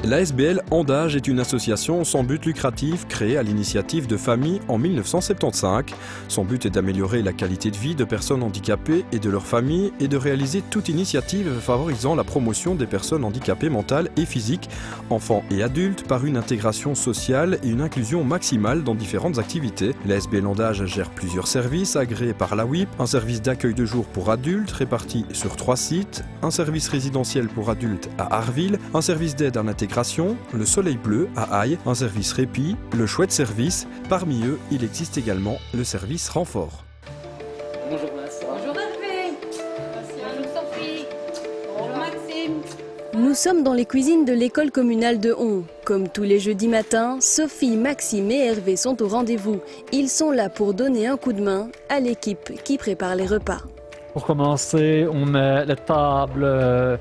L'ASBL Andage est une association sans but lucratif créée à l'initiative de familles en 1975. Son but est d'améliorer la qualité de vie de personnes handicapées et de leurs familles et de réaliser toute initiative favorisant la promotion des personnes handicapées mentales et physiques, enfants et adultes, par une intégration sociale et une inclusion maximale dans différentes activités. L'ASBL Andage gère plusieurs services agréés par la WIP, un service d'accueil de jour pour adultes réparti sur 3 sites, un service résidentiel pour adultes à Arville, un service d'aide à l'intégration, le Soleil Bleu à Aille, un service répit, le Chouette Service. Parmi eux, il existe également le service renfort. Bonjour Vincent. Bonjour Hervé. Bonjour Sophie. Bonjour Maxime. Nous sommes dans les cuisines de l'école communale de Hon. Comme tous les jeudis matins, Sophie, Maxime et Hervé sont au rendez-vous. Ils sont là pour donner un coup de main à l'équipe qui prépare les repas. Pour commencer, on met les tables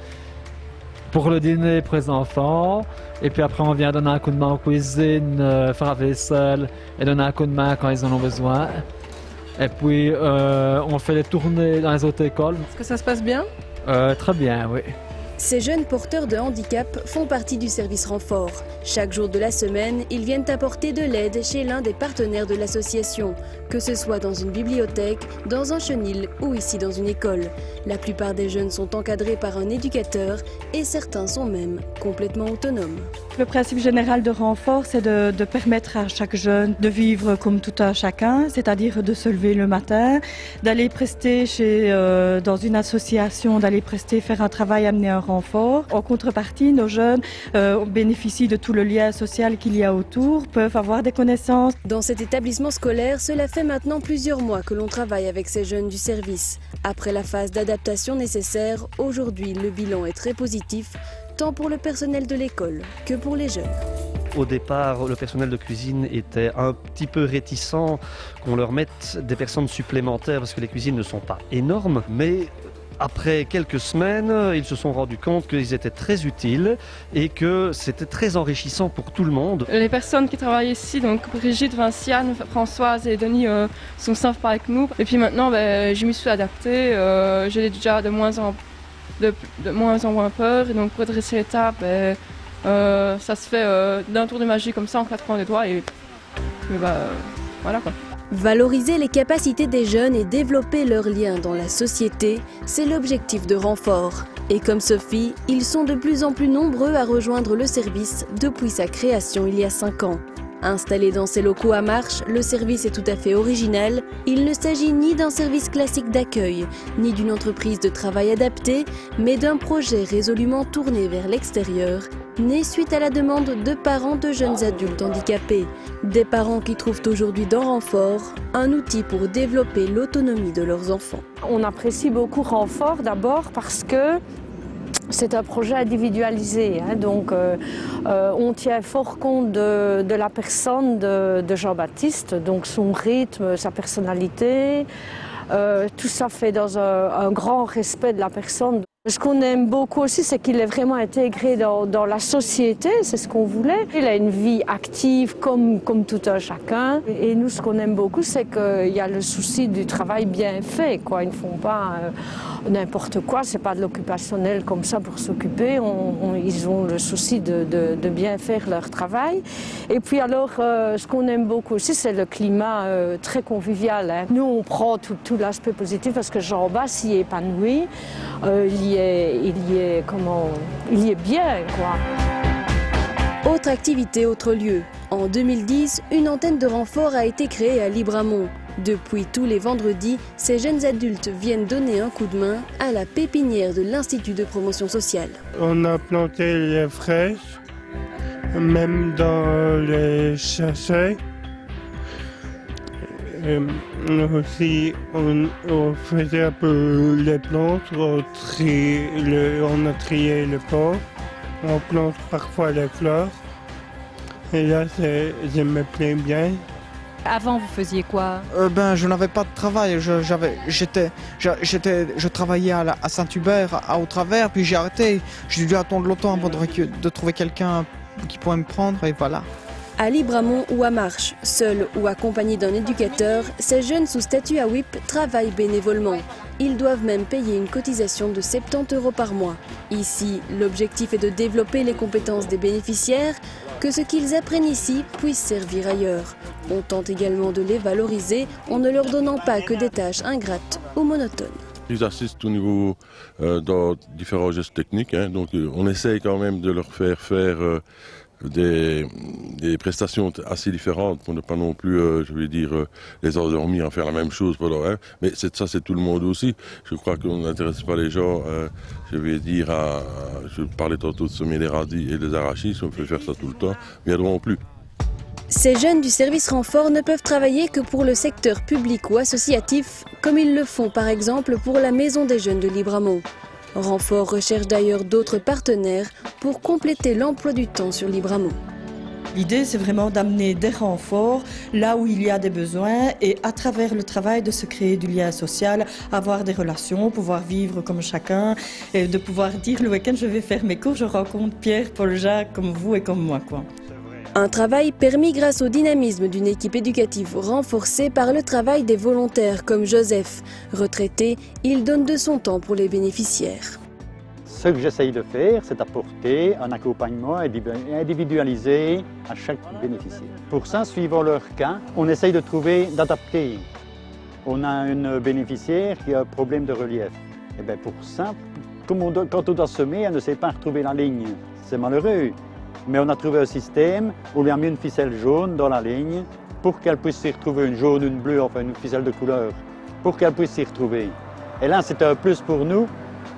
pour le dîner pour les enfants. Et puis après, on vient donner un coup de main en cuisine, faire la vaisselle et donner un coup de main quand ils en ont besoin. Et puis, on fait les tournées dans les autres écoles. Est-ce que ça se passe bien? Très bien, oui. Ces jeunes porteurs de handicap font partie du service renfort. Chaque jour de la semaine, ils viennent apporter de l'aide chez l'un des partenaires de l'association, que ce soit dans une bibliothèque, dans un chenil ou ici dans une école. La plupart des jeunes sont encadrés par un éducateur et certains sont même complètement autonomes. Le principe général de renfort, c'est de permettre à chaque jeune de vivre comme tout un chacun, c'est-à-dire de se lever le matin, d'aller prester dans une association, d'aller faire un travail, amener un renfort. En contrepartie, nos jeunes bénéficient de tout le lien social qu'il y a autour, peuvent avoir des connaissances. Dans cet établissement scolaire, cela fait maintenant plusieurs mois que l'on travaille avec ces jeunes du service. Après la phase d'adaptation nécessaire, aujourd'hui le bilan est très positif, tant pour le personnel de l'école que pour les jeunes. Au départ, le personnel de cuisine était un petit peu réticent qu'on leur mette des personnes supplémentaires parce que les cuisines ne sont pas énormes, mais après quelques semaines, ils se sont rendus compte qu'ils étaient très utiles et que c'était très enrichissant pour tout le monde. Les personnes qui travaillent ici, donc Brigitte, Vinciane, Françoise et Denis, sont sympas avec nous. Et puis maintenant, je m'y suis adaptée. J'ai déjà de moins en moins peur. Et donc pour dresser les tables, ça se fait d'un tour de magie comme ça en claquant des doigts. Et voilà quoi. Valoriser les capacités des jeunes et développer leurs liens dans la société, c'est l'objectif de renfort. Et comme Sophie, ils sont de plus en plus nombreux à rejoindre le service depuis sa création il y a 5 ans. Installé dans ses locaux à Marche, le service est tout à fait original. Il ne s'agit ni d'un service classique d'accueil, ni d'une entreprise de travail adaptée, mais d'un projet résolument tourné vers l'extérieur, né suite à la demande de parents de jeunes adultes handicapés. Des parents qui trouvent aujourd'hui dans Renfort un outil pour développer l'autonomie de leurs enfants. On apprécie beaucoup Renfort d'abord parce que c'est un projet individualisé, donc on tient fort compte de la personne de Jean-Baptiste, donc son rythme, sa personnalité, tout ça fait dans un grand respect de la personne. Ce qu'on aime beaucoup aussi, c'est qu'il est vraiment intégré dans la société, c'est ce qu'on voulait. Il a une vie active comme tout un chacun. Et nous, ce qu'on aime beaucoup, c'est qu'il y a le souci du travail bien fait, quoi. Ils ne font pas n'importe quoi, c'est pas de l'occupationnel comme ça pour s'occuper. Ils ont le souci de bien faire leur travail. Et puis alors, ce qu'on aime beaucoup aussi, c'est le climat très convivial, hein. Nous, on prend tout l'aspect positif parce que Jean-Baptiste s'y est épanoui. Il y est bien, quoi. Autre activité, autre lieu. En 2010, une antenne de renfort a été créée à Libramont. Depuis tous les vendredis, ces jeunes adultes viennent donner un coup de main à la pépinière de l'Institut de promotion sociale. On a planté les fraises, même dans les sachets. Aussi, on faisait un peu les plantes, on a trié le pot, on plante parfois les fleurs. Et là, je me plais bien. Avant, vous faisiez quoi? Je n'avais pas de travail. Je travaillais à Saint-Hubert, à Haut-Travers, puis j'ai arrêté. J'ai dû attendre longtemps avant de trouver quelqu'un qui pourrait me prendre, et voilà. À Libramont ou à Marche, seuls ou accompagnés d'un éducateur, ces jeunes sous statut à WIP travaillent bénévolement. Ils doivent même payer une cotisation de 70 € par mois. Ici, l'objectif est de développer les compétences des bénéficiaires, que ce qu'ils apprennent ici puisse servir ailleurs. On tente également de les valoriser en ne leur donnant pas que des tâches ingrates ou monotones. Ils assistent au niveau dans différents gestes techniques, donc on essaye quand même de leur faire faire des prestations assez différentes pour ne pas non plus, les endormir à faire la même chose pendant mais ça c'est tout le monde aussi. Je crois qu'on n'intéresse pas les gens, je parlais tantôt de semer les radis et des arachides, si on fait faire ça tout le temps, ils ne viendront plus. Ces jeunes du service renfort ne peuvent travailler que pour le secteur public ou associatif, comme ils le font par exemple pour la Maison des Jeunes de Libramont. Renfort recherche d'ailleurs d'autres partenaires pour compléter l'emploi du temps sur Libramont. L'idée, c'est vraiment d'amener des renforts là où il y a des besoins et à travers le travail de se créer du lien social, avoir des relations, pouvoir vivre comme chacun et de pouvoir dire le week-end je vais faire mes cours, je rencontre Pierre, Paul, Jacques comme vous et comme moi, quoi. Un travail permis grâce au dynamisme d'une équipe éducative renforcée par le travail des volontaires comme Joseph. Retraité, il donne de son temps pour les bénéficiaires. Ce que j'essaye de faire, c'est apporter un accompagnement individualisé à chaque bénéficiaire. Pour ça, suivant leur cas, on essaye d'adapter. On a une bénéficiaire qui a un problème de relief. Et bien pour ça, quand on doit semer, elle ne sait pas retrouver la ligne. C'est malheureux. Mais on a trouvé un système où on lui a mis une ficelle jaune dans la ligne pour qu'elle puisse s'y retrouver, une jaune, une bleue, enfin une ficelle de couleur, pour qu'elle puisse s'y retrouver. Et là, c'est un plus pour nous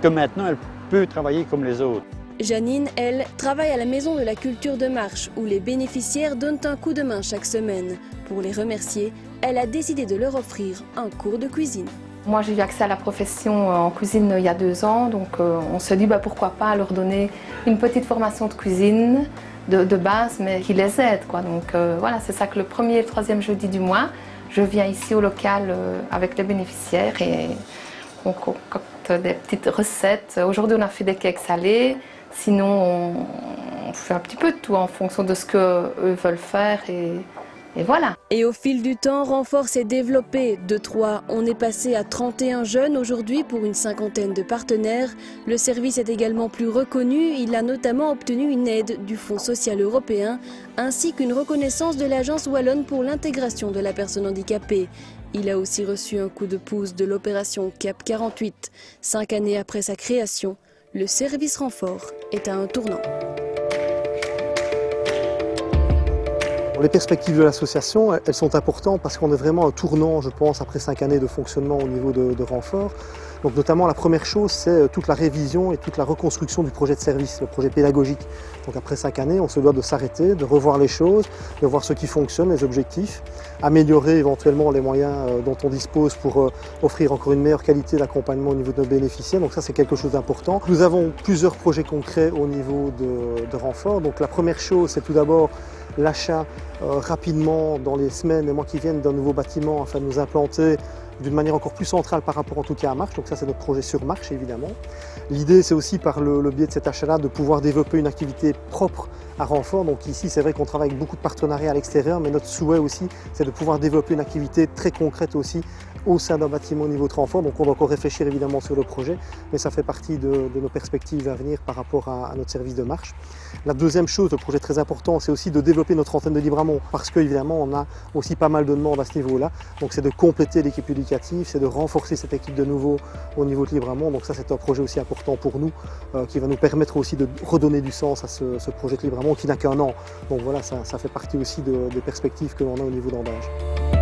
que maintenant, elle peut travailler comme les autres. Janine, elle, travaille à la Maison de la Culture de Marche, où les bénéficiaires donnent un coup de main chaque semaine. Pour les remercier, elle a décidé de leur offrir un cours de cuisine. Moi, j'ai eu accès à la profession en cuisine il y a 2 ans, donc on se dit pourquoi pas leur donner une petite formation de cuisine de base, mais qui les aide, quoi. Donc voilà, c'est ça que le 1er et le 3e jeudi du mois, je viens ici au local avec les bénéficiaires et on concocte des petites recettes. Aujourd'hui, on a fait des cakes salés, sinon on fait un petit peu de tout en fonction de ce qu'eux veulent faire et voilà. Et au fil du temps, Renfort s'est développé. De 3, on est passé à 31 jeunes aujourd'hui pour une 50aine de partenaires. Le service est également plus reconnu. Il a notamment obtenu une aide du Fonds social européen ainsi qu'une reconnaissance de l'Agence wallonne pour l'intégration de la personne handicapée. Il a aussi reçu un coup de pouce de l'opération CAP 48. 5 années après sa création, le service Renfort est à un tournant. Les perspectives de l'association, elles sont importantes parce qu'on est vraiment à un tournant, je pense, après 5 années de fonctionnement au niveau de Renfort. Donc notamment la première chose, c'est toute la révision et toute la reconstruction du projet de service, le projet pédagogique. Donc après 5 années, on se doit de s'arrêter, de revoir les choses, de voir ce qui fonctionne, les objectifs, améliorer éventuellement les moyens dont on dispose pour offrir encore une meilleure qualité d'accompagnement au niveau de nos bénéficiaires. Donc ça, c'est quelque chose d'important. Nous avons plusieurs projets concrets au niveau de Renfort. Donc la première chose, c'est tout d'abord l'achat rapidement dans les semaines et mois qui viennent d'un nouveau bâtiment afin de nous implanter d'une manière encore plus centrale par rapport en tout cas à Marche. Donc ça, c'est notre projet sur Marche évidemment. L'idée, c'est aussi par le biais de cet achat-là de pouvoir développer une activité propre à Renfort. Donc ici, c'est vrai qu'on travaille avec beaucoup de partenariats à l'extérieur, mais notre souhait aussi, c'est de pouvoir développer une activité très concrète aussi au sein d'un bâtiment au niveau de Renfort. Donc on doit encore réfléchir évidemment sur le projet, mais ça fait partie de nos perspectives à venir par rapport à notre service de Marche. La deuxième chose, le projet très important, c'est aussi de développer notre antenne de Libramont, parce qu'évidemment on a aussi pas mal de demandes à ce niveau-là. Donc c'est de compléter l'équipe éducative, c'est de renforcer cette équipe de nouveau au niveau de Libramont. Donc ça, c'est un projet aussi important pour nous, qui va nous permettre aussi de redonner du sens à ce projet de Libramont qui n'a qu'1 an. Donc voilà, ça fait partie aussi des perspectives que l'on a au niveau d'Andage.